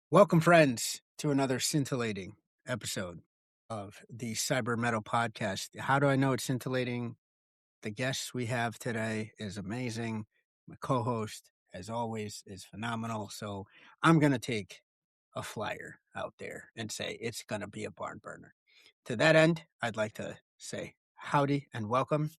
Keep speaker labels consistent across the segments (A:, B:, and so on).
A: Welcome, friends, to another scintillating episode of the Mettle podcast. How do I know it's scintillating? The guest we have today is amazing. My co-host, as always, is phenomenal. So I'm going to take a flyer out there and say it's going to be a barn burner. To that end, I'd like to say howdy and welcome.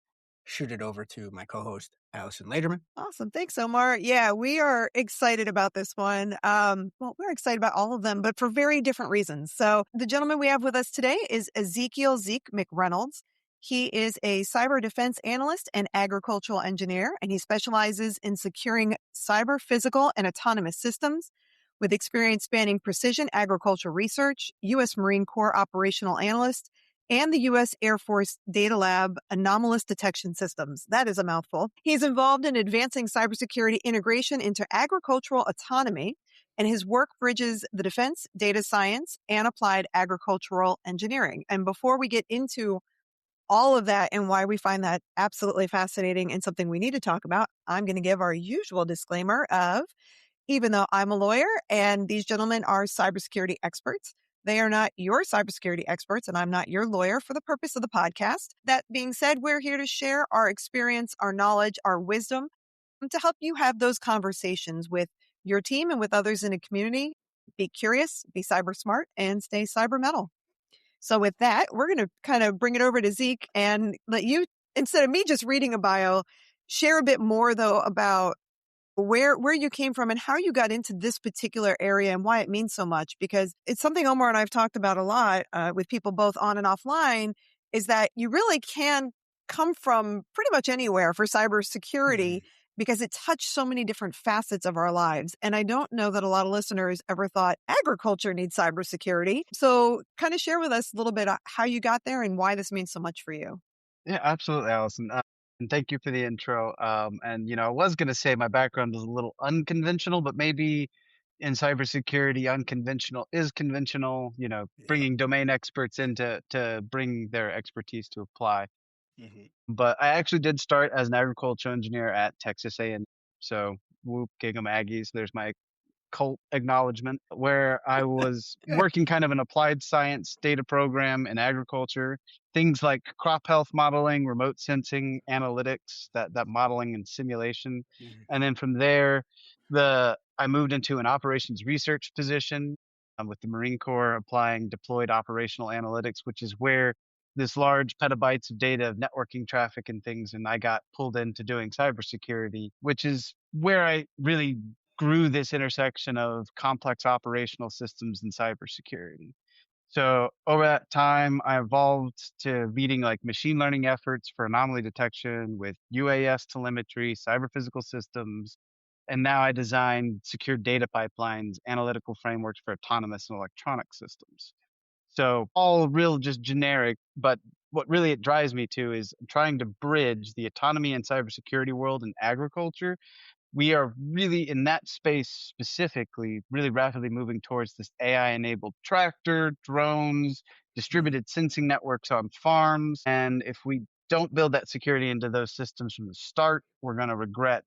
A: Shoot it over to my co-host, Alyson Laterman.
B: Awesome. Thanks, Omar. Yeah, we are excited about this one. We're excited about all of them, but for very different reasons. So the gentleman we have with us today is Zeke McReynolds. He is a cyber defense analyst and agricultural engineer, and he specializes in securing cyber, physical, and autonomous systems with experience spanning precision agriculture research, U.S. Marine Corps operational analyst, and the U.S. Air Force Data Lab anomalous detection systems. That is a mouthful. He's involved in advancing cybersecurity integration into agricultural autonomy, and his work bridges the defense, data science, and applied agricultural engineering. And before we get into all of that and why we find that absolutely fascinating and something we need to talk about, I'm going to give our usual disclaimer of, even though I'm a lawyer and these gentlemen are cybersecurity experts, they are not your cybersecurity experts, and I'm not your lawyer for the purpose of the podcast. That being said, we're here to share our experience, our knowledge, our wisdom to help you have those conversations with your team and with others in the community. Be curious, be cyber smart, and stay cyber metal. So with that, we're going to kind of bring it over to Zeke and let you, instead of me just reading a bio, share a bit more though about where you came from and how you got into this particular area and why it means so much, because it's something Omar and I've talked about a lot with people both on and offline, is that you really can come from pretty much anywhere for cybersecurity because it touched so many different facets of our lives. And I don't know that a lot of listeners ever thought agriculture needs cybersecurity. So kind of share with us a little bit how you got there and why this means so much for you.
C: Yeah, absolutely, Allison. And thank you for the intro. I was going to say my background is a little unconventional, but maybe in cybersecurity, unconventional is conventional. Bringing domain experts in to bring their expertise to apply. But I actually did start as an agricultural engineer at Texas A&M. So whoop, gig 'em Aggies. There's my cult acknowledgement, where I was
A: Good.
C: working kind of an applied science data program in agriculture, things like crop health modeling, remote sensing, analytics, that modeling and simulation. And then from there, I moved into an operations research position with the Marine Corps, applying deployed operational analytics, which is where this large petabytes of data of networking traffic and things, and I got pulled into doing cybersecurity, which is where I really grew this intersection of complex operational systems and cybersecurity. So over that time, I evolved to leading like machine learning efforts for anomaly detection with UAS telemetry, cyber physical systems. And now I design secure data pipelines, analytical frameworks for autonomous and electronic systems. So all real just generic, but what really it drives me to is trying to bridge the autonomy and cybersecurity world in agriculture. We are really in that space specifically, really rapidly moving towards this AI enabled tractor, drones, distributed sensing networks on farms. And if we don't build that security into those systems from the start, we're going to regret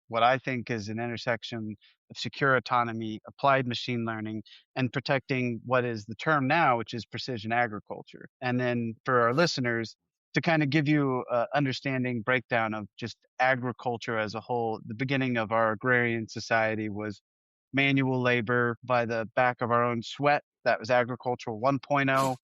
C: what I think is an intersection of secure autonomy, applied machine learning, and protecting what is the term now, which is precision agriculture. And then for our listeners, to kind of give you an understanding breakdown of just agriculture as a whole, the beginning of our agrarian society was manual labor by the back of our own sweat. That was agricultural 1.0.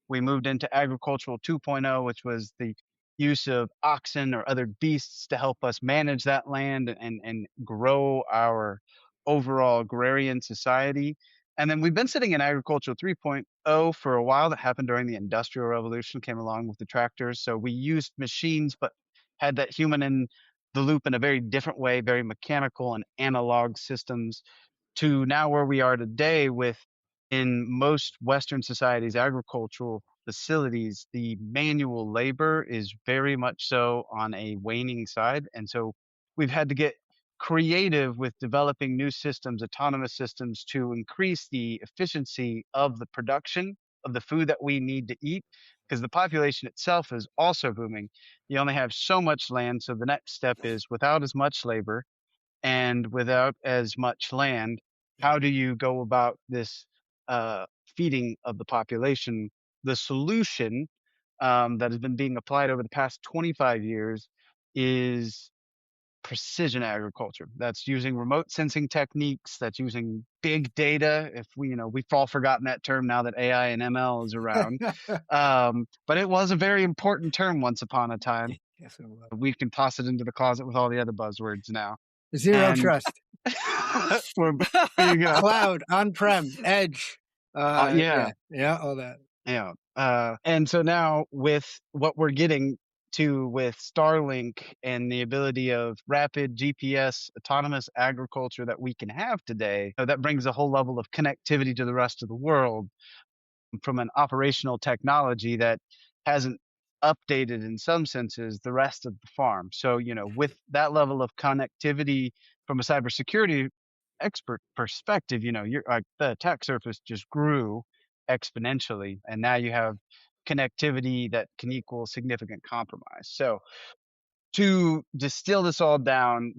C: We moved into agricultural 2.0, which was the use of oxen or other beasts to help us manage that land and grow our overall agrarian society. And then we've been sitting in agriculture 3.0 for a while. That happened during the Industrial Revolution, came along with the tractors. So we used machines, but had that human in the loop in a very different way, very mechanical and analog systems, to now where we are today with, in most Western societies, agricultural facilities, the manual labor is very much so on a waning side. And so we've had to get creative with developing new systems, autonomous systems, to increase the efficiency of the production of the food that we need to eat, because the population itself is also booming. You only have so much land. So the next step is, without as much labor and without as much land, How do you go about this feeding of the population? The solution that has been being applied over the past 25 years is precision agriculture. That's using remote sensing techniques. That's using big data. If we, we've all forgotten that term now that AI and ML is around. But it was a very important term once upon a time.
A: Yes, it will.
C: We can toss it into the closet with all the other buzzwords now.
A: Zero
C: And
A: trust.
C: we're, there you go.
A: Cloud, on-prem, edge.
C: Yeah.
A: Yeah, all that.
C: Yeah. And so now with what we're getting to with Starlink and the ability of rapid GPS autonomous agriculture that we can have today, that brings a whole level of connectivity to the rest of the world from an operational technology that hasn't updated in some senses the rest of the farm. So, with that level of connectivity from a cybersecurity expert perspective, you're like the attack surface just grew exponentially, and now you have connectivity that can equal significant compromise. So, to distill this all down,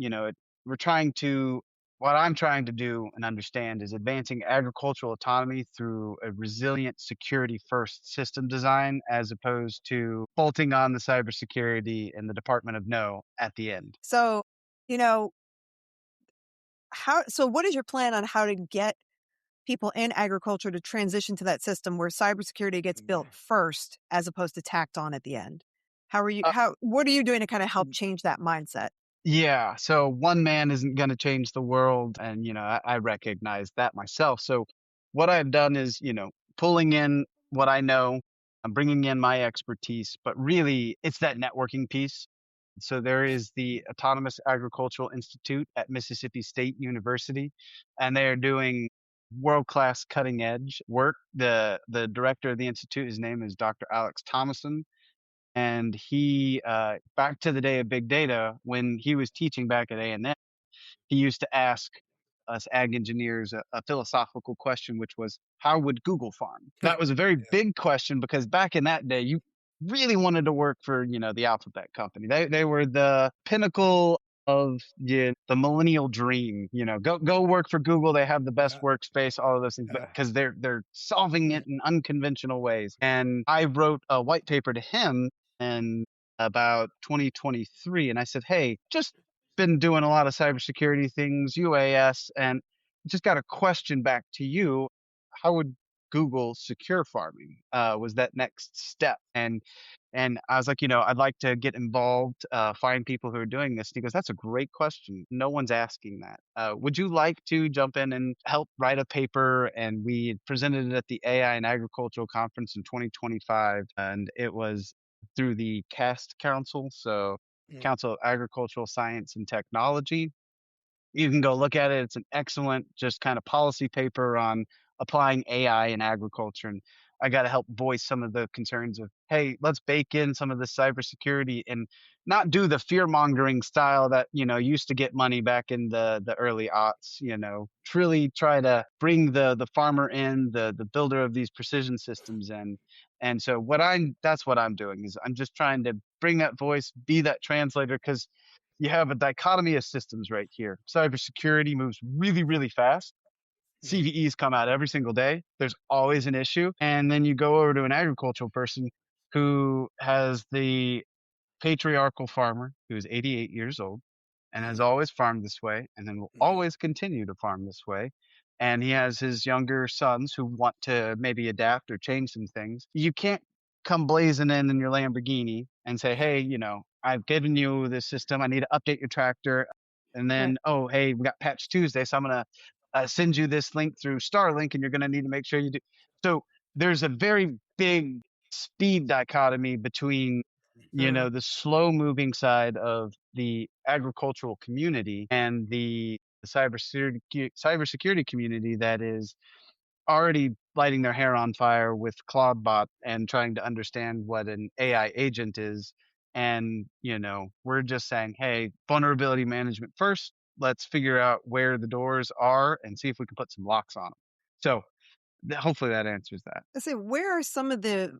C: we're trying to what I'm trying to do and understand is advancing agricultural autonomy through a resilient security first system design as opposed to bolting on the cybersecurity and the Department of No at the end.
B: So, you know, so what is your plan on how to get people in agriculture to transition to that system where cybersecurity gets built first as opposed to tacked on at the end?
C: Uh,
B: What are you doing to kind of help change that mindset?
C: Yeah, so one man isn't going to change the world, and I recognize that myself. So what I've done is, pulling in what I know, I'm bringing in my expertise, but really it's that networking piece. So there is the Autonomous Agricultural Institute at Mississippi State University, and they are doing world-class cutting edge work. The director of the institute, his name is Dr. Alex Thomason, and he back to the day of big data when he was teaching back at A&M, he used to ask us ag engineers a philosophical question, which was, how would Google farm? That was a very big question because back in that day, you really wanted to work for, the alphabet company. They were the pinnacle of the millennial dream. Go work for Google. They have the best workspace, all of those things, because they're solving it in unconventional ways. And I wrote a white paper to him in about 2023, and I said, hey, just been doing a lot of cybersecurity things, UAS, and just got a question back to you. How would Google secure farming? Was that next step? And I was like, I'd like to get involved, find people who are doing this. And he goes, that's a great question. No one's asking that. Would you like to jump in and help write a paper? And we presented it at the AI and Agricultural Conference in 2025, and it was through the CAST Council, so Council of Agricultural Science and Technology. You can go look at it. It's an excellent, just kind of policy paper on applying AI in agriculture. And I got to help voice some of the concerns of, hey, let's bake in some of the cybersecurity and not do the fear mongering style that, used to get money back in the early aughts, truly try to bring the farmer in, the builder of these precision systems in. And so that's what I'm doing is I'm just trying to bring that voice, be that translator, because you have a dichotomy of systems right here. Cybersecurity moves really, really fast. CVEs come out every single day. There's always an issue. And then you go over to an agricultural person who has the patriarchal farmer who is 88 years old and has always farmed this way and then will always continue to farm this way. And he has his younger sons who want to maybe adapt or change some things. You can't come blazing in your Lamborghini and say, hey, I've given you this system. I need to update your tractor. And then, oh, hey, we got Patch Tuesday. So I'm going to send you this link through Starlink and you're going to need to make sure you do. So there's a very big speed dichotomy between the slow moving side of the agricultural community and the cybersecurity community that is already lighting their hair on fire with Claudebot and trying to understand what an AI agent is. And, we're just saying, hey, vulnerability management first. Let's figure out where the doors are and see if we can put some locks on them. So hopefully that answers that.
B: I say, where are some of the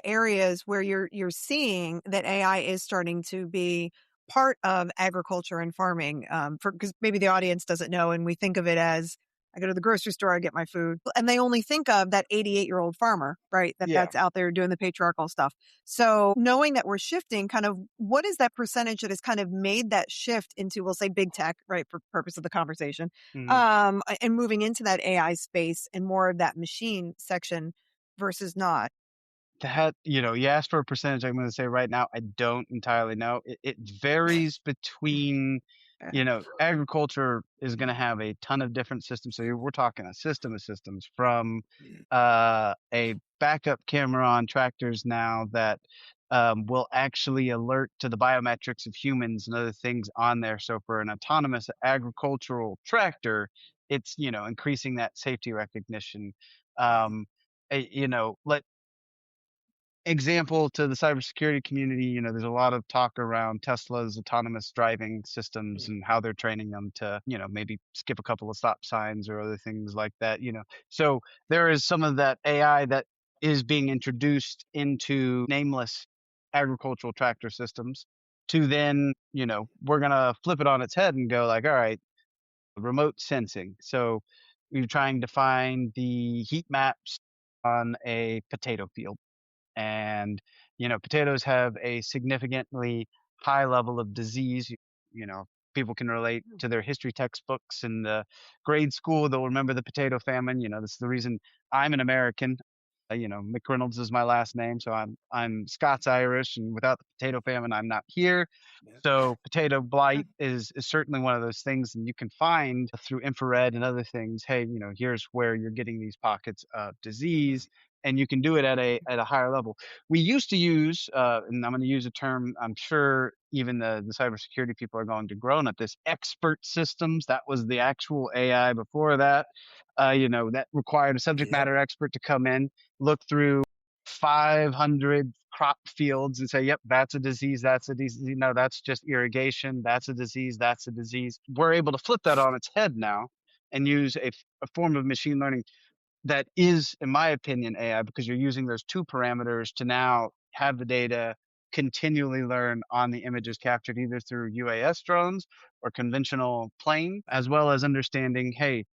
B: areas where you're seeing that AI is starting to be part of agriculture and farming, because maybe the audience doesn't know, and we think of it as I go to the grocery store, I get my food, and they only think of that 88-year-old farmer, right?
C: Yeah.
B: That's out there doing the patriarchal stuff. So knowing that we're shifting, kind of what is that percentage that has kind of made that shift into, we'll say big tech, right, for purpose of the conversation,
C: Mhm.
B: and moving into that AI space and more of that machine section versus not?
C: That, you asked for a percentage. I'm going to say right now, I don't entirely know. It varies between, agriculture is going to have a ton of different systems. So we're talking a system of systems from a backup camera on tractors now that will actually alert to the biometrics of humans and other things on there. So for an autonomous agricultural tractor, it's, increasing that safety recognition. Um, let example to the cybersecurity community, there's a lot of talk around Tesla's autonomous driving systems and how they're training them to, maybe skip a couple of stop signs or other things like that. So there is some of that AI that is being introduced into nameless agricultural tractor systems to then, we're going to flip it on its head and go like, all right, remote sensing. So you're trying to find the heat maps on a potato field and potatoes have a significantly high level of disease. People can relate to their history textbooks in the grade school. They'll remember the potato famine. This is the reason I'm an American. McReynolds is my last name, so I'm Scots Irish, and without the potato famine, I'm not here. So potato blight is certainly one of those things, and you can find through infrared and other things. Hey, here's where you're getting these pockets of disease, and you can do it at a higher level. We used to use, and I'm going to use a term I'm sure even the cybersecurity people are going to groan at this, expert systems. That was the actual AI before that. That required a subject
A: Yep.
C: matter expert to come in, look through 500 crop fields and say, yep, that's a disease, that's a disease. No, that's just irrigation. That's a disease, that's a disease. We're able to flip that on its head now and use a form of machine learning that is, in my opinion, AI, because you're using those two parameters to now have the data continually learn on the images captured either through UAS drones or conventional plane, as well as understanding, hey,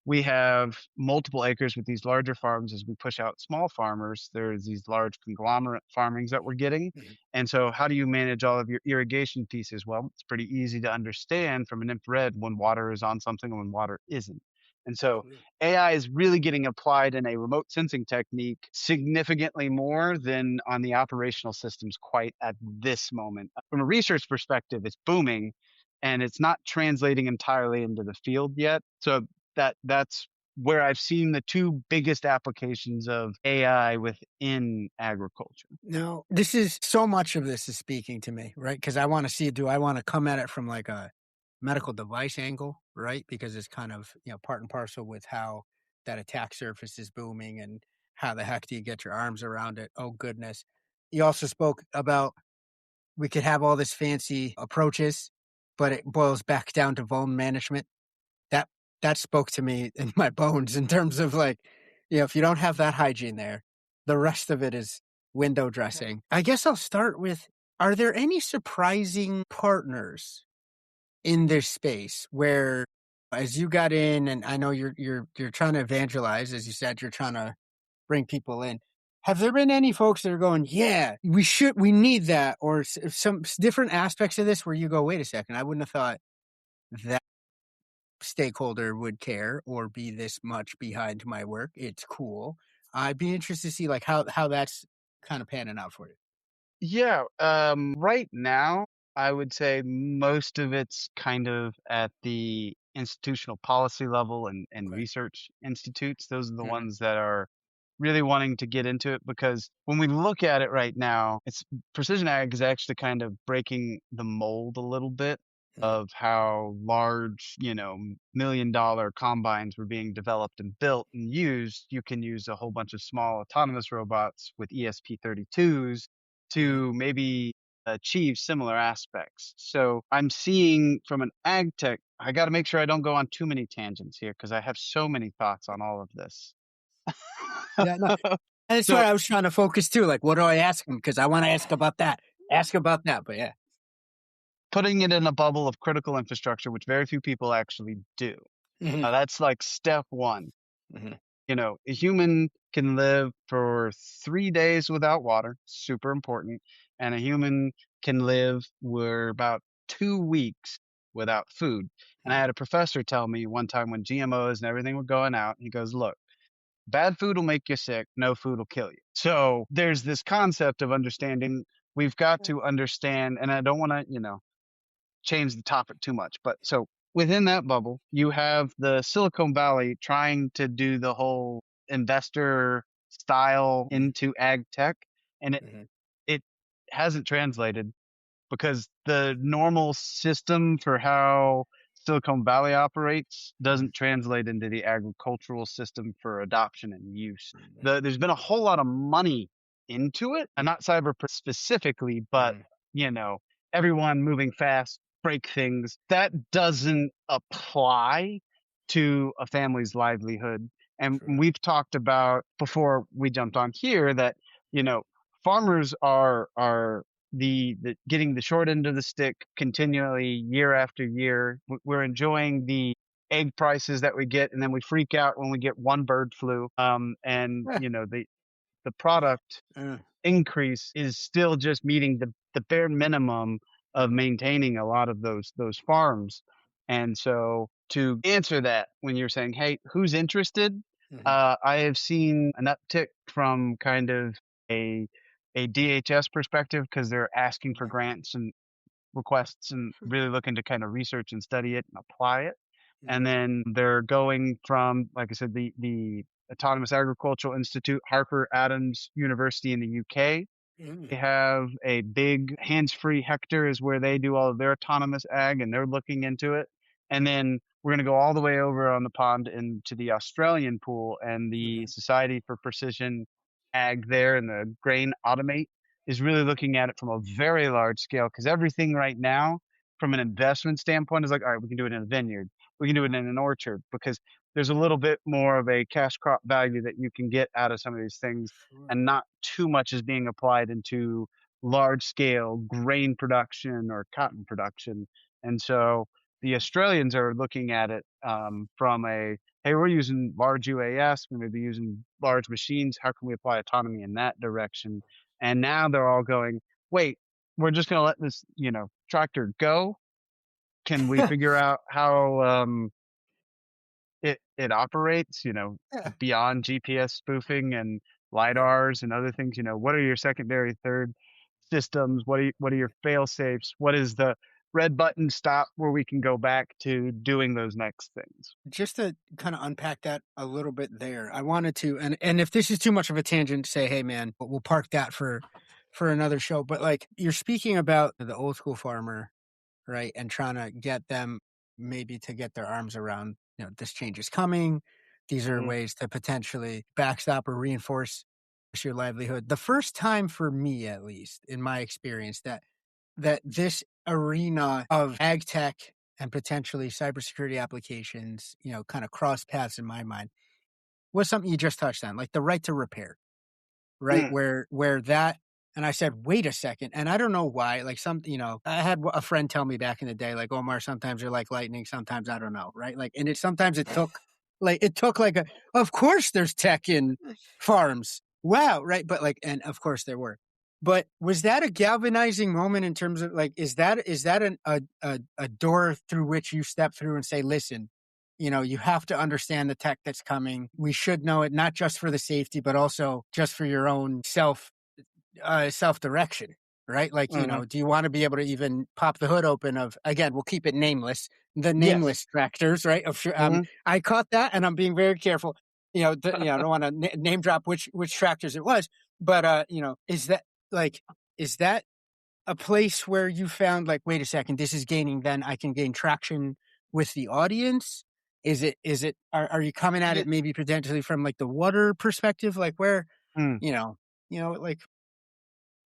C: we have multiple acres with these larger farms. As we push out small farmers, there's these large conglomerate farmings that we're getting. And so how do you manage all of your irrigation pieces? Well, it's pretty easy to understand from an infrared when water is on something and when water isn't. And so AI is really getting applied in a remote sensing technique significantly more than on the operational systems quite at this moment. From a research perspective, it's booming and it's not translating entirely into the field yet. So that's where I've seen the two biggest applications of AI within agriculture.
A: No, this is so much of this is speaking to me, right? Because I want to see, do I want to come at it from like a medical device angle, right? Because it's kind of, part and parcel with how that attack surface is booming and how the heck do you get your arms around it? Oh, goodness. You also spoke about we could have all this fancy approaches, but it boils back down to vuln management. That that spoke to me in my bones in terms of like, if you don't have that hygiene there, the rest of it is window dressing. I guess I'll start with, are there any surprising partners in this space where as you got in, and I know you're trying to evangelize, as you said, you're trying to bring people in. Have there been any folks that are going, yeah, we need that, or some different aspects of this where you go, wait a second, I wouldn't have thought that stakeholder would care or be this much behind my work. It's cool. I'd be interested to see like how that's kind of panning out for you.
C: Yeah, right now, I would say most of it's kind of at the institutional policy level and
A: Okay.
C: research institutes. Those are the
A: Mhm.
C: ones that are really wanting to get into it because when we look at it right now, it's precision ag is actually kind of breaking the mold a little bit
A: Mhm.
C: of how large, $1 million combines were being developed and built and used. You can use a whole bunch of small autonomous robots with ESP32s
A: Mhm.
C: to maybe achieve similar aspects. So I'm seeing from an ag tech, I got to make sure I don't go on too many tangents here because I have so many thoughts on all of this.
A: Yeah, no, and that's
C: So
A: why I was trying to focus too. Like, what do I ask him? Because I want to ask about that. Ask about that. But yeah.
C: putting it in a bubble of critical infrastructure, which very few people actually do.
A: Mhm.
C: That's like step one.
A: Mhm.
C: A human can live for 3 days without water, super important, and a human can live for about 2 weeks without food. And I
A: Mhm.
C: had a professor tell me one time when GMOs and everything were going out, he goes, look, bad food will make you sick, no food will kill you. So there's this concept of understanding. We've got to understand, and I don't want to, change the topic too much. But so within that bubble, you have the Silicon Valley trying to do the whole investor style
A: Mhm.
C: into ag tech, and it
A: Mhm.
C: it hasn't translated because the normal system for how Silicon Valley operates
A: Mhm.
C: doesn't translate into the agricultural system for adoption and use.
A: Mhm.
C: There's been a whole lot of money into it, and not cyber specifically, but
A: Mhm.
C: you know, everyone moving fast, break things. That doesn't apply to a family's livelihood. And
A: Sure.
C: we've talked about before we jumped on here that, you know, farmers are the getting the short end of the stick continually year after year. We're enjoying the egg prices that we get, and then we freak out when we get one bird flu. And
A: Eh,
C: the product
A: uh,
C: increase is still just meeting the bare minimum of
A: mhm.
C: maintaining a lot of those farms. And so to answer that, when you're saying, "Hey, who's interested?"
A: Mhm.
C: I have seen an uptick from kind of a DHS perspective because they're asking for
A: Yeah.
C: grants and requests and really looking to kind of research and study it and apply it. And
A: Mhm.
C: then they're going from, like I said, the Autonomous Agricultural Institute, Harper Adams University in the UK.
A: Mhm.
C: They have a big hands-free Hector is where they do all of their autonomous ag, and they're looking into it. And then we're going to go all the way over on the pond into the Australian pool, and the
A: Mhm.
C: Society for Precision Ag there, and the Grain Automate is really looking at it from a very large scale because everything right now, from an investment standpoint, is like, all right, we can do it in a vineyard, we can do it in an orchard because there's a little bit more of a cash crop value that you can get out of some of these things
A: Sure.
C: and not too much is being applied into large scale grain production or cotton production. And so the Australians are looking at it from a, hey, we're using large UAS, we may be using large machines. How can we apply autonomy in that direction? And now they're all going, wait, we're just going to let this, tractor go. Can we figure out how it operates,
A: Yeah.
C: beyond GPS spoofing and
A: Yeah.
C: lidars and other things? What are your secondary, third systems? What are your fail safes? What is the red button stop where we can go back to doing those next things?
A: Just to kind of unpack that a little bit there, I wanted to, and if this is too much of a tangent, say, hey man, we'll park that for another show. But like you're speaking about the old school farmer, right, and trying to get them maybe to get their arms around, this change is coming. These are
C: Mhm.
A: ways to potentially backstop or reinforce your livelihood. The first time for me, at least in my experience, that this arena of ag tech and potentially cybersecurity applications, kind of cross paths in my mind was something you just touched on, like the right to repair, right?
C: Mm,
A: Where that, and I said, wait a second. And I don't know why, like I had a friend tell me back in the day, like, Omar, sometimes you're like lightning, sometimes I don't know, right? Like, and sometimes it took like of course there's tech in farms. Wow. Right. But like, and of course there were. But was that a galvanizing moment in terms of like, is that a door through which you step through and say, listen, you have to understand the tech that's coming. We should know it, not just for the safety, but also just for your own self direction, right? Like,
C: mhm.
A: do you want to be able to even pop the hood open of, again, we'll keep it nameless, the
C: Yes.
A: nameless tractors, right?
C: Mhm.
A: I caught that, and I'm being very careful. I don't want to name drop which tractors it was, but is that a place where you found like, wait a second, this is gaining, then I can gain traction with the audience? Are you coming at
C: Yeah.
A: it maybe potentially from like the water perspective? Like where,
C: Mm.
A: like,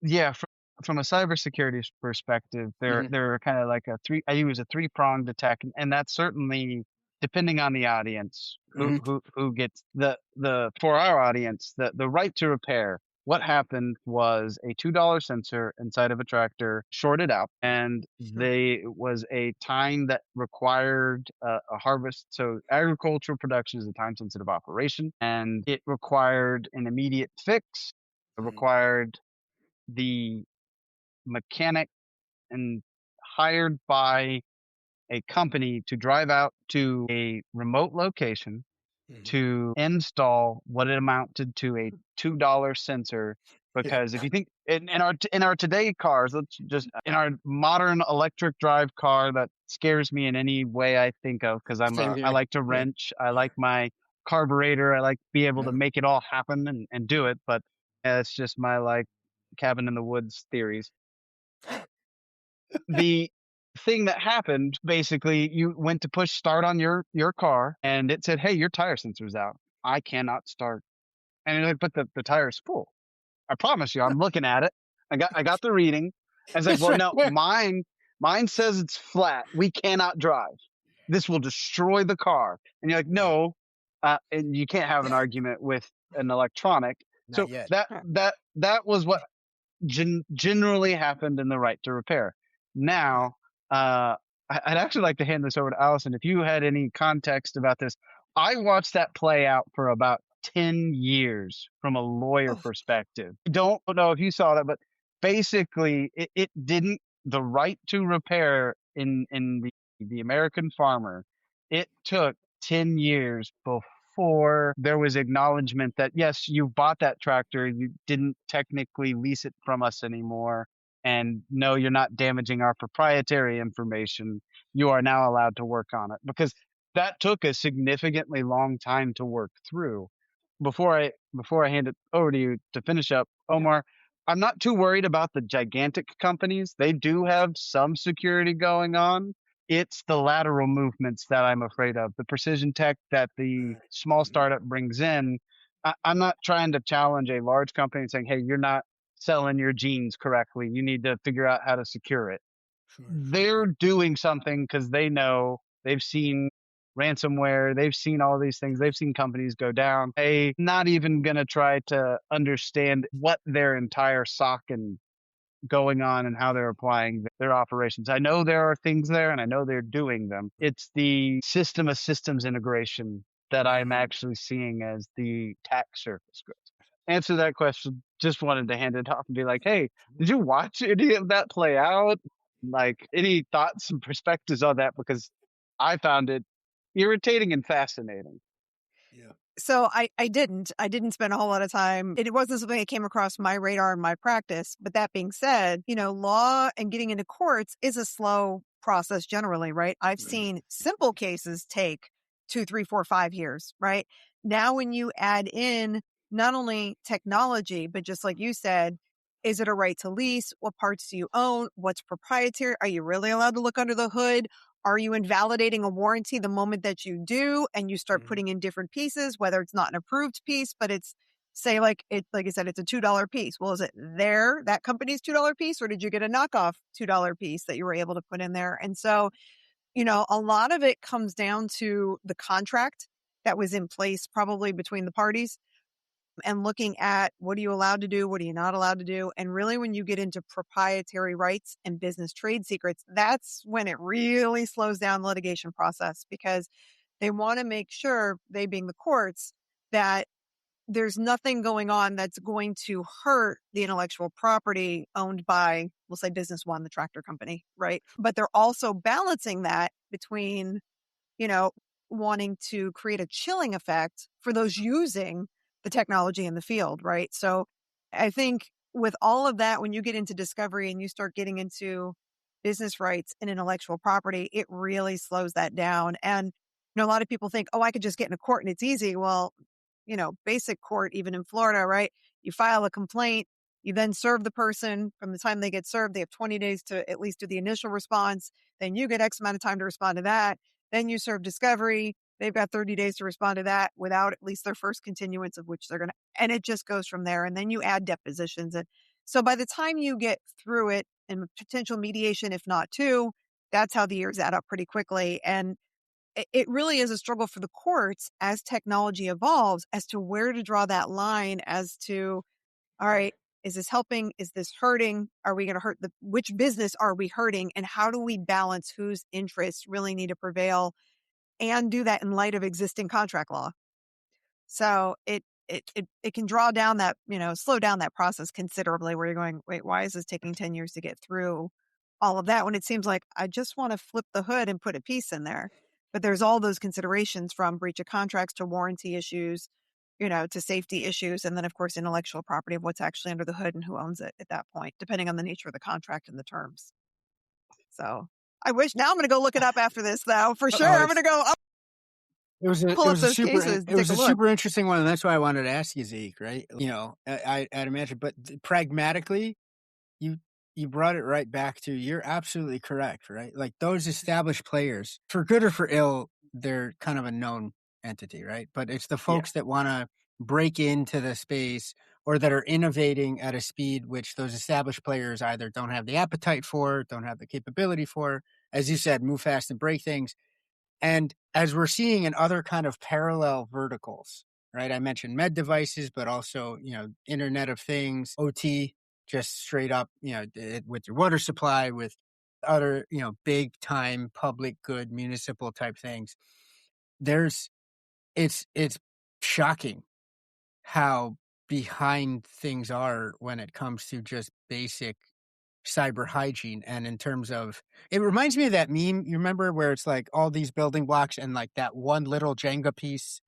C: Yeah, from a cybersecurity perspective,
A: mhm,
C: they're kind of like I use a three-pronged attack, and that's certainly depending on the audience
A: mhm,
C: who gets the for our audience the right to repair. What happened was a $2 sensor inside of a tractor shorted out, and it was a time that required a harvest. So agricultural production is a time sensitive operation, and it required an immediate fix. It required the mechanic and hired by a company to drive out to a remote location to install what it amounted to a $2 sensor. Because if you think in our today cars, let's just in our modern electric drive car that scares me in any way I think of, because I like to wrench, I like my carburetor, I like to be able to make it all happen and do it, but it's just my like cabin in the woods theories. The thing that happened, basically, you went to push start on your car and it said, hey, your tire sensor's out. I cannot start. And you're like, but the tire's full. I promise you, I'm looking at it. I got the reading. I was like, well, no, mine says it's flat. We cannot drive. This will destroy the car. And you're like, no, and you can't have an argument with an electronic.
A: Not
C: So
A: yet.
C: that was what generally happened in the right to repair. Now, I'd actually like to hand this over to Alyson. If you had any context about this, I watched that play out for about 10 years from a lawyer perspective. I don't know if you saw that, but basically it didn't, the right to repair in the American farmer, it took 10 years before there was acknowledgement that, yes, you bought that tractor, you didn't technically lease it from us anymore. And no, you're not damaging our proprietary information. You are now allowed to work on it, because that took a significantly long time to work through. Before I hand it over to you to finish up, Omar, I'm not too worried about the gigantic companies. They do have some security going on. It's the lateral movements that I'm afraid of. The precision tech that the small startup brings in. I'm not trying to challenge a large company and saying, hey, you're not selling your genes correctly. You need to figure out how to secure it. They're doing something because they know, they've seen ransomware, they've seen all these things, they've seen companies go down. They're not even going to try to understand what their entire SOC and going on and how they're applying their operations. I know there are things there and I know they're doing them. It's the system of systems integration that I'm actually seeing as the attack surface growth. Answer that question. Just wanted to hand it off and be like, hey, did you watch any of that play out? Like, any thoughts and perspectives on that? Because I found it irritating and fascinating.
B: So I didn't spend a whole lot of time. It wasn't something that came across my radar in my practice. But that being said, law and getting into courts is a slow process generally, right? I've seen simple cases take 2, 3, 4, 5 years, right? Now, when you add in not only technology, but just like you said, is it a right to lease? What parts do you own? What's proprietary? Are you really allowed to look under the hood? Are you invalidating a warranty the moment that you do and you start putting in different pieces, whether it's not an approved piece, but it's, say, like I said, it's a $2 piece. Well, is it that company's $2 piece, or did you get a knockoff $2 piece that you were able to put in there? And so, a lot of it comes down to the contract that was in place probably between the parties, and looking at what are you allowed to do, what are you not allowed to do. And really, when you get into proprietary rights and business trade secrets, that's when it really slows down the litigation process, because they want to make sure, they being the courts, that there's nothing going on that's going to hurt the intellectual property owned by, we'll say, Business One, the tractor company, right? But they're also balancing that between, wanting to create a chilling effect for those using the technology in the field, right? So I think with all of that, when you get into discovery and you start getting into business rights and intellectual property, it really slows that down. And a lot of people think, oh, I could just get in a court and it's easy. Well, basic court, even in Florida, right? You file a complaint, you then serve the person. From the time they get served, they have 20 days to at least do the initial response. Then you get X amount of time to respond to that. Then you serve discovery. They've got 30 days to respond to that without at least their first continuance, of which they're going to, and it just goes from there. And then you add depositions. And so by the time you get through it, and potential mediation, if not two, that's how the years add up pretty quickly. And it really is a struggle for the courts as technology evolves as to where to draw that line as to, all right, is this helping? Is this hurting? Are we going to hurt which business are we hurting? And how do we balance whose interests really need to prevail and do that in light of existing contract law? So it can draw down that, slow down that process considerably where you're going, wait, why is this taking 10 years to get through all of that when it seems like I just want to flip the hood and put a piece in there? But there's all those considerations from breach of contracts to warranty issues, to safety issues. And then, of course, intellectual property of what's actually under the hood and who owns it at that point, depending on the nature of the contract and the terms. So I wish now I'm going to go look it up after this, though, for sure. I'm going to go pull up those cases.
A: It was a super interesting one, and that's why I wanted to ask you, Zeke. Right? I'd imagine, but pragmatically, you brought it right back to you're absolutely correct, right? Like those established players, for good or for ill, they're kind of a known entity, right? But it's the folks that want to break into the space or that are innovating at a speed which those established players either don't have the appetite for, don't have the capability for, as you said, move fast and break things. And as we're seeing in other kind of parallel verticals, right? I mentioned med devices, but also, Internet of Things, OT, just straight up, with your water supply, with other, big time public good municipal type things. It's shocking how behind things are when it comes to just basic cyber hygiene. And in terms of, it reminds me of that meme, you remember, where it's like all these building blocks and like that one little Jenga piece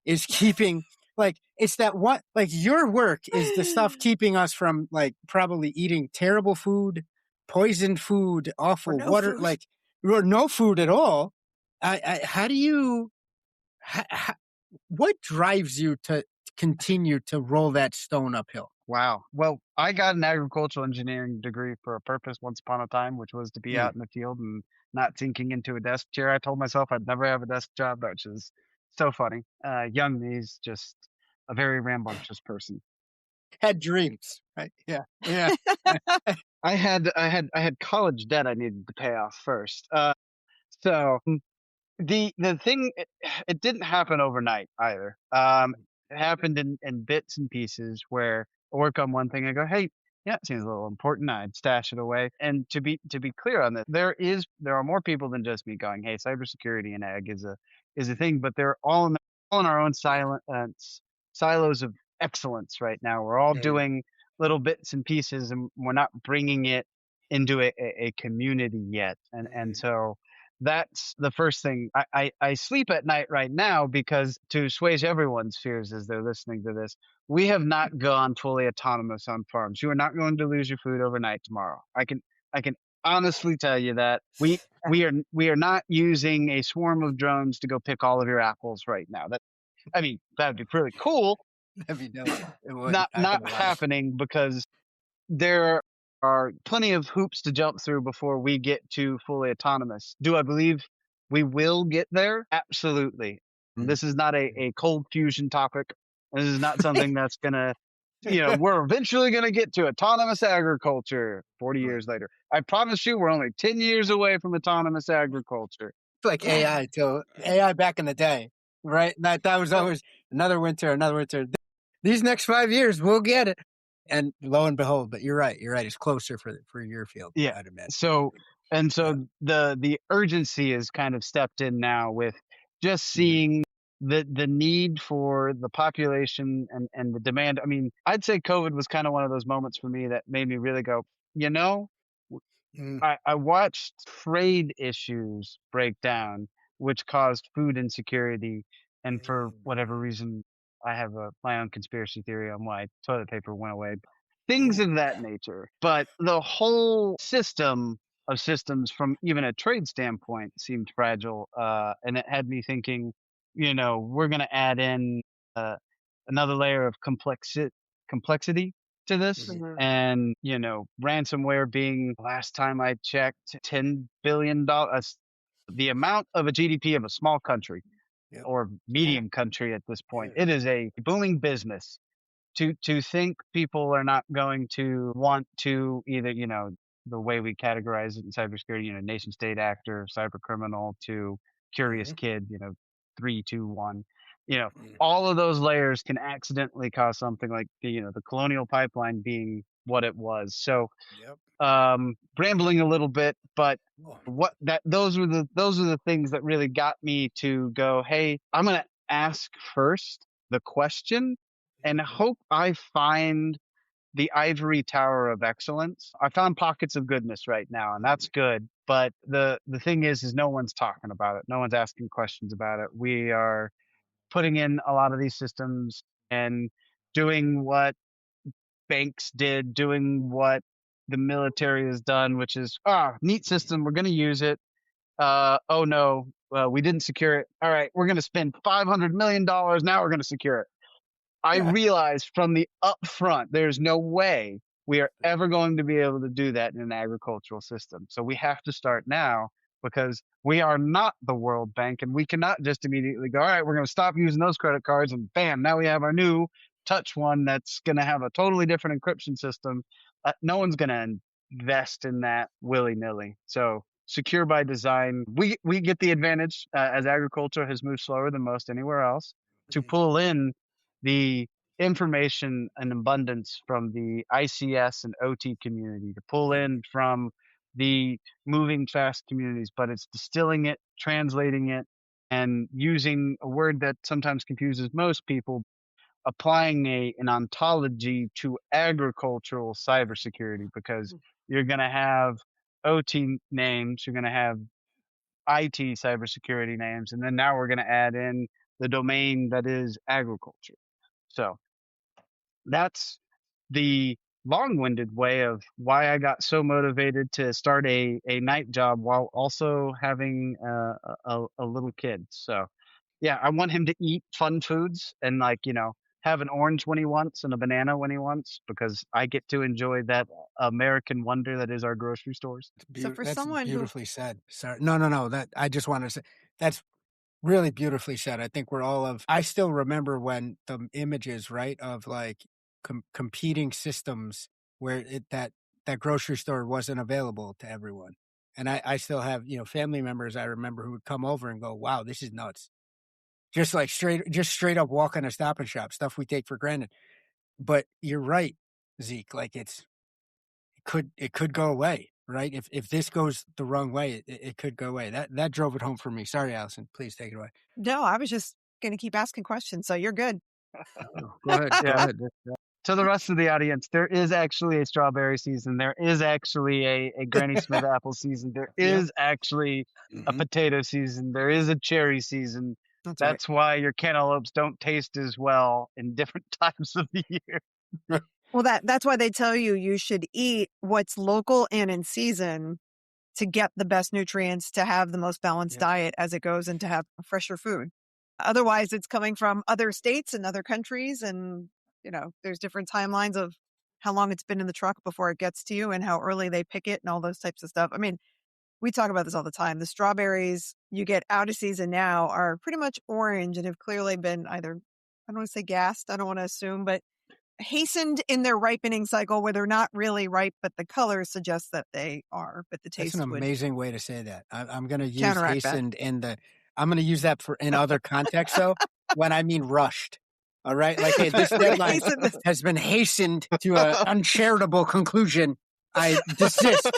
A: is keeping, like, it's that one, like your work is the stuff keeping us from like probably eating terrible food, poisoned food, awful water,
B: food.
A: like, or no food at all. How do you, what drives you to continue to roll that stone uphill?
C: Wow. Well, I got an agricultural engineering degree for a purpose once upon a time, which was to be out in the field and not sinking into a desk chair. I told myself I'd never have a desk job, which is so funny. Young me's just a very rambunctious person.
A: Had dreams, right? Yeah. Yeah.
C: I had college debt I needed to pay off first. So the thing, it didn't happen overnight either. It happened in bits and pieces where I work on one thing, I go, hey, yeah, it seems a little important. I'd stash it away. And to be clear on this, there are more people than just me going, hey, cybersecurity and ag is a thing, but they're all in our own silos of excellence right now. We're all doing little bits and pieces, and we're not bringing it into a community yet. And so that's the first thing. I sleep at night right now because, to assuage everyone's fears as they're listening to this, we have not gone fully autonomous on farms. You are not going to lose your food overnight tomorrow. I can honestly tell you that we are not using a swarm of drones to go pick all of your apples right now. That would be pretty cool.
A: That'd be dope. It would.
C: Not happening, because there are plenty of hoops to jump through before we get to fully autonomous. Do I believe we will get there? Absolutely. This is not a cold fusion topic. This is not something that's gonna, we're eventually gonna get to autonomous agriculture 40 years later. I promise you, we're only 10 years away from autonomous agriculture.
A: It's like AI, till AI back in the day, right? That was always another winter. These next 5 years, we'll get it. And lo and behold, but you're right. It's closer for your field.
C: Yeah.
A: I'd imagine.
C: So the urgency is kind of stepped in now with just seeing the need for the population and the demand. I'd say COVID was kind of one of those moments for me that made me really go, I watched trade issues break down, which caused food insecurity. And for whatever reason, I have my own conspiracy theory on why toilet paper went away. Things of that nature. But the whole system of systems, from even a trade standpoint, seemed fragile. And it had me thinking, we're going to add in another layer of complexity to this. And, ransomware being, last time I checked, $10 billion, the amount of a GDP of a small country or medium country at this point. It is a booming business. To think people are not going to want to either, the way we categorize it in cybersecurity, nation state actor, cyber criminal, to curious kid, 3, 2, 1. all of those layers can accidentally cause something like the colonial pipeline being what it was. So,
A: Yep.
C: rambling a little bit, but
A: Oh.
C: those were the things that really got me to go, hey, I'm going to ask first the question and hope I find the ivory tower of excellence. I found pockets of goodness right now, and that's good. But the thing is no one's talking about it. No one's asking questions about it. We are putting in a lot of these systems and doing what banks did, doing what the military has done, which is, neat system. We're going to use it. Oh no, we didn't secure it. All right, we're going to spend $500 million. Now we're going to secure it. I
A: Yeah.
C: realized from the upfront, there's no way we are ever going to be able to do that in an agricultural system. So we have to start now because we are not the World Bank and we cannot just immediately go, all right, we're going to stop using those credit cards and bam, now we have our new touch one that's going to have a totally different encryption system. No one's going to invest in that willy nilly. So secure by design, we get the advantage as agriculture has moved slower than most anywhere else to pull in the information and abundance from the ICS and OT community, to pull in from the moving fast communities, but it's distilling it, translating it, and using a word that sometimes confuses most people, applying an ontology to agricultural cybersecurity, because you're going to have OT names, you're going to have IT cybersecurity names, and then now we're going to add in the domain that is agriculture. So that's the long-winded way of why I got so motivated to start a night job while also having a little kid. So yeah, I want him to eat fun foods and have an orange when he wants and a banana when he wants, because I get to enjoy that American wonder that is our grocery stores.
B: So for
A: That's
B: someone who,
A: beautifully said. Sorry. No. That I just want to say that's really beautifully said. I think we're all I still remember when the images, right, of like competing systems where that grocery store wasn't available to everyone. And I still have, family members I remember who would come over and go, wow, this is nuts. Just like straight up walk in a Stop and Shop, stuff we take for granted. But you're right, Zeke, like it could go away, right? If this goes the wrong way, it could go away. That drove it home for me. Sorry, Alyson, please take it away.
B: no, I was just going to keep asking questions. So you're good.
A: Oh, go ahead. Go
C: Yeah.
A: ahead.
C: To the rest of the audience, there is actually a strawberry season. There is actually a Granny Smith apple season. There is actually a potato season. There is a cherry season.
B: That's right.
C: That's why your cantaloupes don't taste as well in different times of the year.
B: Well, that's why they tell you should eat what's local and in season to get the best nutrients, to have the most balanced diet as it goes, and to have fresher food. Otherwise, it's coming from other states and other countries, and there's different timelines of how long it's been in the truck before it gets to you and how early they pick it and all those types of stuff. I mean, we talk about this all the time. The strawberries you get out of season now are pretty much orange and have clearly been either, I don't want to say gassed, I don't want to assume, but hastened in their ripening cycle, where they're not really ripe, but the color suggests that they are, but the taste
A: That's an
B: would
A: amazing way to say that. I'm going to use
B: counteract that.
A: hastened I'm going to use that in other contexts, though, when I mean rushed. All right. Like, hey, this deadline has been hastened to an uncharitable conclusion. I desist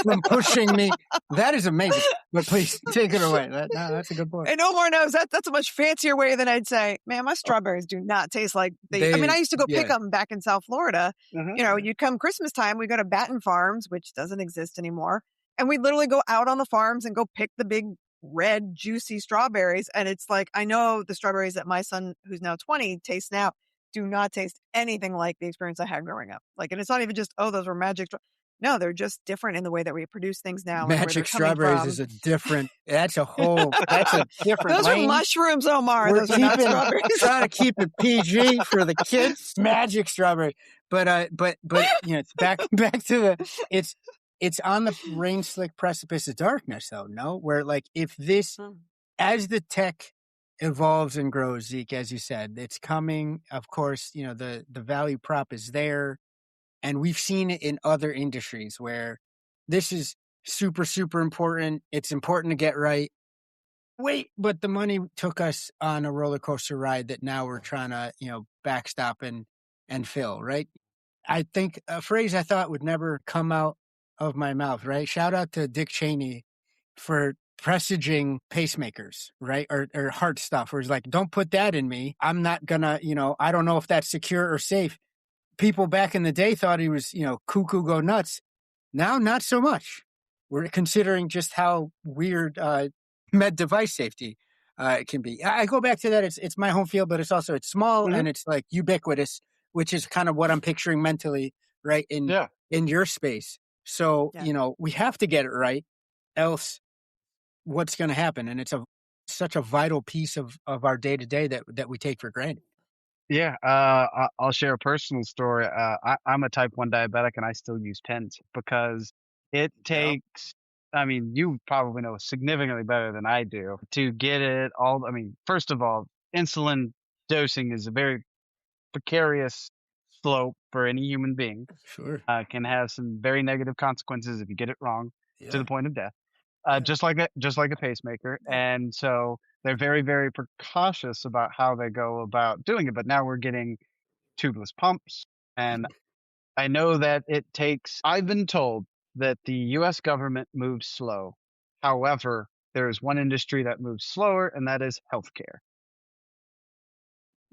A: from pushing me. That is amazing. But please take it away. That's a good point.
B: And Omar knows that's a much fancier way than I'd say, man, my strawberries do not taste like I mean, I used to go pick them back in South Florida. You'd come Christmas time, we go to Batten Farms, which doesn't exist anymore. And we'd literally go out on the farms and go pick the big red, juicy strawberries. And it's like, I know the strawberries that my son, who's now 20, tastes now, do not taste anything like the experience I had growing up. Like, and it's not even just, those were magic. No, they're just different in the way that we produce things now.
A: Magic strawberries is that's a different
B: Those
A: lane.
B: are mushrooms, Omar. Those are not strawberries.
A: Trying to keep it PG for the kids. Magic strawberry. But back to it's on the rain slick precipice of darkness, though, no? Where like if this as the tech evolves and grows, Zeke, as you said, it's coming, of course, the value prop is there. And we've seen it in other industries where this is super, super important. It's important to get right. wait, but the money took us on a roller coaster ride that now we're trying to, backstop and fill, right? I think a phrase I thought would never come out of my mouth, right? Shout out to Dick Cheney for presaging pacemakers, right? Or heart stuff, where he's like, don't put that in me. I'm not gonna, I don't know if that's secure or safe. People back in the day thought he was, cuckoo go nuts. Now, not so much. We're considering just how weird med device safety it can be. I go back to that. It's my home field, but it's small and it's like ubiquitous, which is kind of what I'm picturing mentally, right? In your space. So, we have to get it right. Else what's going to happen? And it's such a vital piece of our day to day that we take for granted.
C: Yeah, I'll share a personal story. I'm a type 1 diabetic and I still use pens because it takes, I mean, you probably know significantly better than I do to get it all. I mean, first of all, insulin dosing is a very precarious slope for any human being.
A: Sure.
C: Can have some very negative consequences if you get it wrong to the point of death. Just like a pacemaker. And so they're very, very precautious about how they go about doing it. But now we're getting tubeless pumps. And I know that I've been told that the US government moves slow. However, there is one industry that moves slower, and that is healthcare.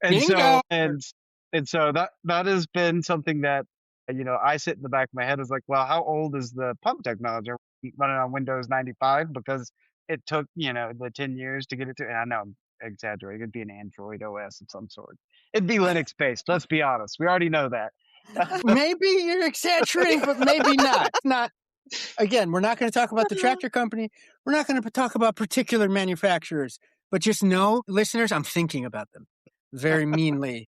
C: And so that has been something that, I sit in the back of my head is like, well, how old is the pump technology? Are we running on Windows 95 because it took, the 10 years to get it to, and I know I'm exaggerating. It'd be an Android OS of some sort. It'd be Linux based. Let's be honest. We already know that.
A: Maybe you're exaggerating, but maybe not. Again, we're not going to talk about the tractor company. We're not going to talk about particular manufacturers, but just know, listeners, I'm thinking about them very meanly.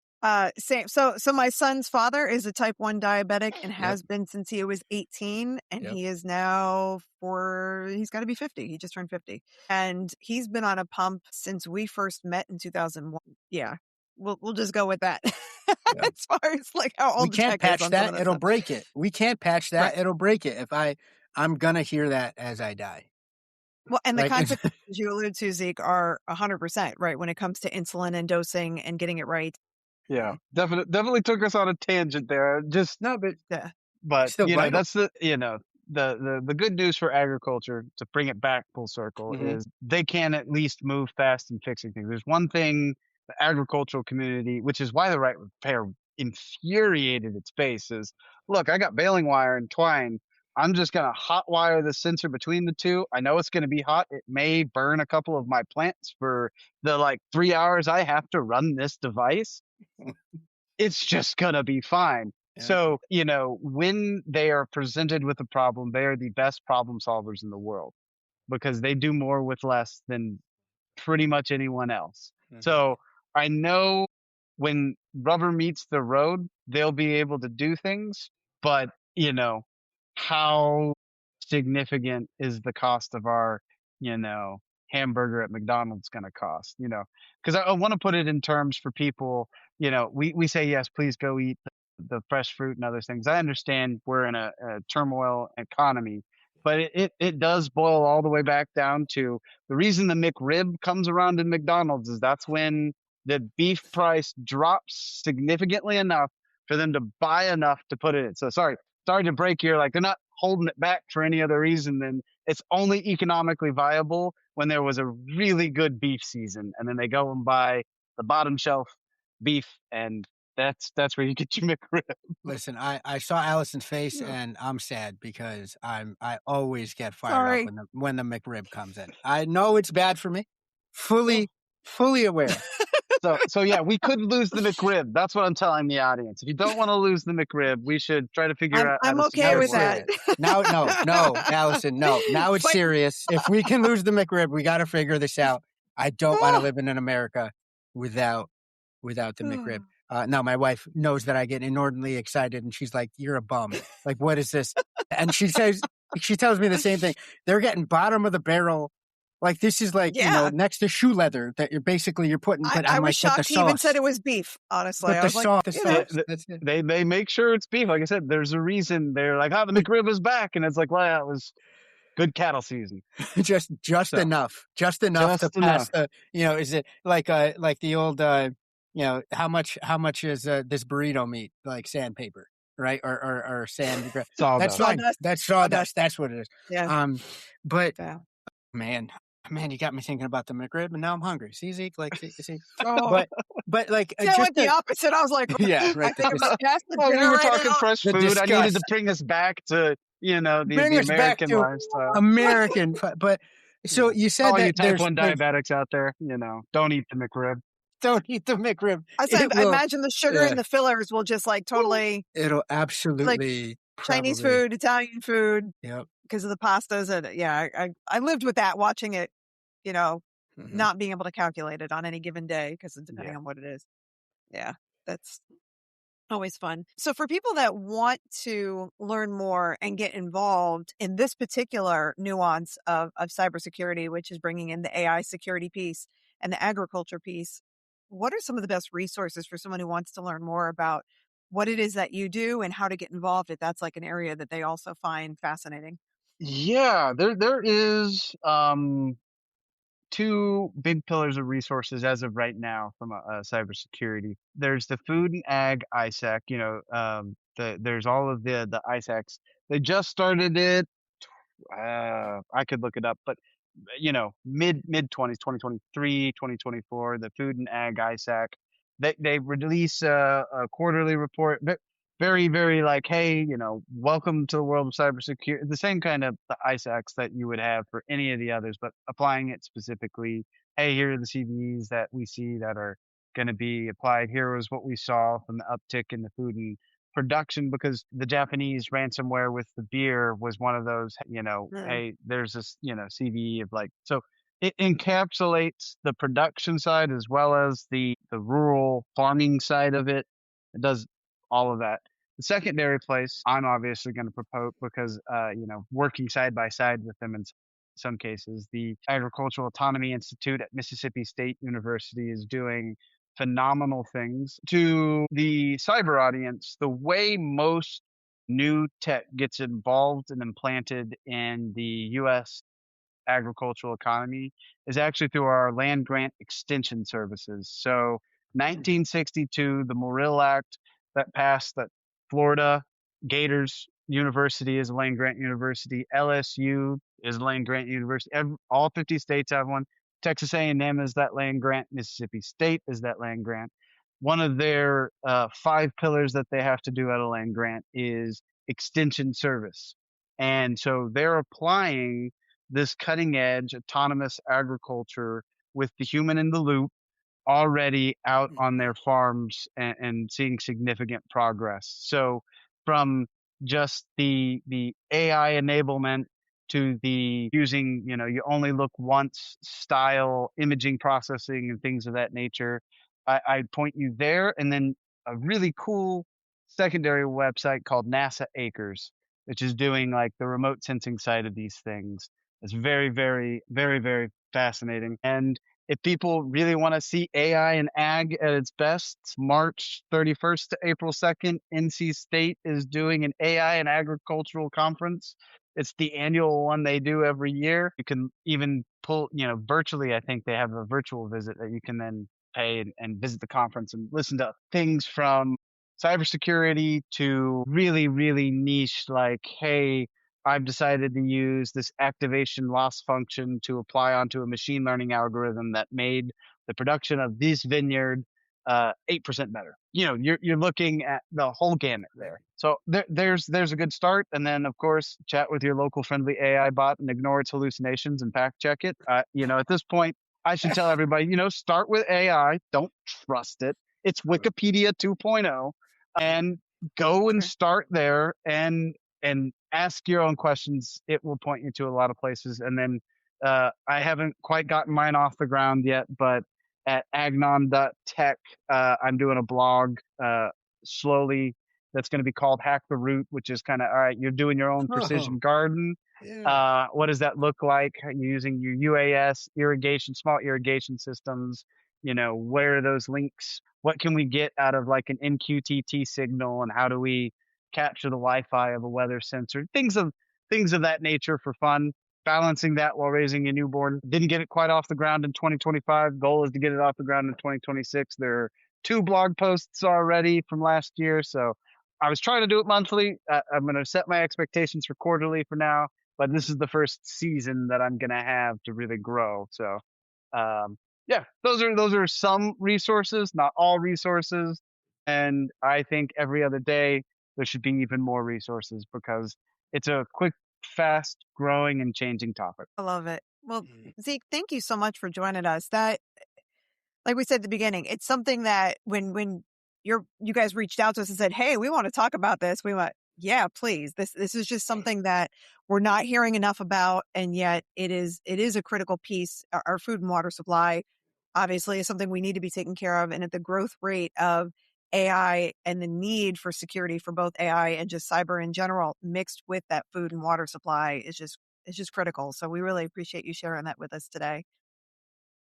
B: Same. So my son's father is a type 1 diabetic and has been since he was 18, and he is now he's got to be 50. He just turned 50, and he's been on a pump since we first met in 2001. Yeah. We'll just go with that. As far as like how old
A: we can't patch that, it'll break it. We can't patch that, it'll break it. If I'm gonna hear that as I die.
B: Well, and the consequences you alluded to, Zeke, are 100% right when it comes to insulin and dosing and getting it right.
C: Yeah, definitely took us on a tangent there. But
A: vital.
C: That's the good news for agriculture, to bring it back full circle, is they can at least move fast in fixing things. There's one thing the agricultural community, which is why the right repair infuriated its base, is, look, I got baling wire and twine. I'm just going to hot wire the sensor between the two. I know it's going to be hot. It may burn a couple of my plants for the 3 hours I have to run this device. It's just going to be fine. Yeah. So, when they are presented with a problem, they are the best problem solvers in the world because they do more with less than pretty much anyone else. So I know when rubber meets the road, they'll be able to do things, but how significant is the cost of our, hamburger at McDonald's going to cost, because I want to put it in terms for people, we say, yes, please go eat the fresh fruit and other things. I understand we're in a turmoil economy, but it does boil all the way back down to the reason the McRib comes around in McDonald's is that's when the beef price drops significantly enough for them to buy enough to put it in. So sorry to break here. They're not holding it back for any other reason than it's only economically viable when there was a really good beef season, and then they go and buy the bottom shelf beef, and that's where you get your McRib.
A: Listen, I saw Alyson's face, and I'm sad because I always get fired up when the McRib comes in. I know it's bad for me, fully aware.
C: So yeah, we could lose the McRib. That's what I'm telling the audience. If you don't want to lose the McRib, we should try to figure out.
B: I'm okay with that.
A: No, Alyson, no. Now it's serious. If we can lose the McRib, we got to figure this out. I don't want to live in America without the McRib. Now my wife knows that I get inordinately excited, and she's like, "You're a bum. Like, what is this?" And she tells me the same thing. They're getting bottom of the barrel. Like, this is next to shoe leather that you're putting. But
B: I was shocked he even said it was beef, honestly.
A: But the sauce.
C: They make sure it's beef. Like I said, there's a reason they're like, the McRib is back. And it's like, well, Good cattle season.
A: just
C: So
A: enough to
C: just
A: pass
C: enough.
A: the, is it like the old, how much is this burrito meat, like sandpaper, right? Or sand. That's
C: Sawdust.
A: fine.
B: Sawdust.
A: That's
B: Sawdust.
A: sawdust. That's what it is.
B: Yeah.
A: But
B: Yeah.
A: man, you got me thinking about the McRib, and now I'm hungry. See, Zeke, see,
B: Oh,
A: but like
B: see, I
A: just
B: went the opposite. I was like,
A: yeah,
B: I
A: right.
B: think I'm going to pass the
C: Well, we
B: dinner
C: were
B: right
C: talking
B: now.
C: fresh
A: The
C: food. I needed
A: disgust.
C: to bring us back to,
A: Bring
C: the
A: us back
C: American
A: to
C: lifestyle.
A: American, but so
C: Yeah.
A: you said
C: All you
A: that
C: type 1
A: there's
C: diabetics out there, don't eat the McRib.
A: don't eat the McRib.
B: I said,
A: It
B: I
A: will,
B: imagine the sugar and the fillers will just like totally,
A: it'll
B: like
A: absolutely
B: Chinese
A: probably,
B: food, Italian food,
A: yep.
B: because of the pastas. And yeah, I lived with that, watching it, you know,
A: Hmm.
B: not being able to calculate it on any given day because
C: Yeah.
B: depending on what it is. Yeah, that's always fun. So for people that want to learn more and get involved in this particular nuance of cybersecurity, which is bringing in the AI security piece and the agriculture piece, what are some of the best resources for someone who wants to learn more about what it is that you do and how to get involved if that's like an area that they also find fascinating?
C: Yeah, there is two big pillars of resources as of right now from cybersecurity. There's the food and ag ISAC. There's all of the ISACs. They just started it. I could look it up, but mid 20s, 2023, 2024, the Food and Ag ISAC, they release a quarterly report, very, very like, hey, welcome to the world of cybersecurity. The same kind of the ISACs that you would have for any of the others, but applying it specifically. Hey, here are the CVEs that we see that are going to be applied. Here was what we saw from the uptick in the food and production, because the Japanese ransomware with the beer was one of those,
B: Mm.
C: hey, there's this, CVE of like, so it encapsulates the production side as well as the rural farming side of it. It does all of that. The secondary place I'm obviously going to propose because, working side by side with them in some cases, the Agricultural Autonomy Institute at Mississippi State University is doing phenomenal things. To the cyber audience, the way most new tech gets involved and implanted in the US agricultural economy is actually through our land grant extension services. So 1962, the Morrill Act that passed, that Florida Gators University is a land grant university. LSU is a land grant university. All 50 states have one. Texas A&M is that land grant. Mississippi State is that land grant. One of their 5 pillars that they have to do at a land grant is extension service. And so they're applying this cutting edge autonomous agriculture with the human in the loop already out on their farms and seeing significant progress. So from just the AI enablement to the using, you only look once style imaging processing and things of that nature, I'd point you there. And then a really cool secondary website called NASA Acres, which is doing like the remote sensing side of these things. It's very, very, very, very fascinating. And if people really want to see AI and ag at its best, March 31st to April 2nd, NC State is doing an AI and agricultural conference. It's the annual one they do every year. You can even pull, virtually, I think they have a virtual visit that you can then pay and visit the conference and listen to things from cybersecurity to really, really niche, like, hey, I've decided to use this activation loss function to apply onto a machine learning algorithm that made the production of this vineyard 8% better. You're looking at the whole gamut there. So there's a good start, and then of course chat with your local friendly AI bot and ignore its hallucinations and fact check it. At this point, I should tell everybody, start with AI. Don't trust it. It's Wikipedia 2.0, and go and
B: Okay.
C: start there and ask your own questions. It will point you to a lot of places. And then I haven't quite gotten mine off the ground yet, but at agnon.tech, I'm doing a blog slowly that's going to be called Hack the Root, which is kind of, all right, you're doing your own
A: Oh,
C: precision garden.
A: yeah.
C: What does that look like? You're using your UAS irrigation, small irrigation systems. Where are those links? What can we get out of like an MQTT signal, and how do we capture the Wi-Fi of a weather sensor? Things of that nature for fun. balancing that while raising a newborn. Didn't get it quite off the ground in 2025. Goal is to get it off the ground in 2026. There are 2 blog posts already from last year, so I was trying to do it monthly. I'm going to set my expectations for quarterly for now, but this is the first season that I'm going to have to really grow. So, yeah, those are some resources, not all resources, and I think every other day there should be even more resources because it's a quick, fast growing and changing topic.
B: I love it. Well, Zeke, thank you so much for joining us. That, like we said at the beginning, it's something that when you guys reached out to us and said, "Hey, we want to talk about this," we went, "Yeah, please." This is just something that we're not hearing enough about, and yet it is a critical piece. Our food and water supply, obviously, is something we need to be taking care of, and at the growth rate of AI and the need for security for both AI and just cyber in general, mixed with that food and water supply, is just critical. So we really appreciate you sharing that with us today.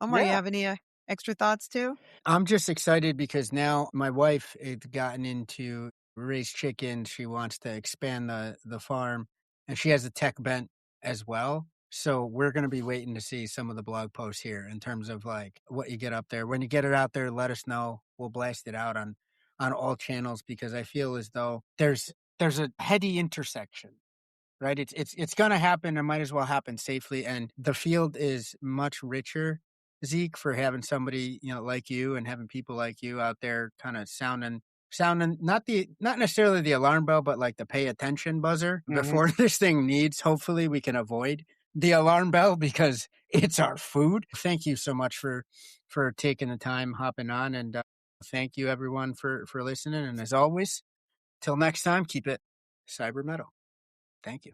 B: Omar, you
C: Yeah.
B: have any extra thoughts too?
A: I'm just excited because now my wife has gotten into raise chickens. She wants to expand the farm, and she has a tech bent as well. So we're going to be waiting to see some of the blog posts here in terms of like what you get up there. When you get it out there, let us know. We'll blast it out on all channels because I feel as though there's a heady intersection, right? It's going to happen. It might as well happen safely. And the field is much richer, Zeke, for having somebody, like you and having people like you out there kind of sounding not necessarily the alarm bell, but like the pay attention buzzer
C: Hmm.
A: before this thing needs. Hopefully we can avoid the alarm bell because it's our food. Thank you so much for taking the time, hopping on, and thank you everyone for listening. And as always, till next time, keep it cyber metal. Thank you.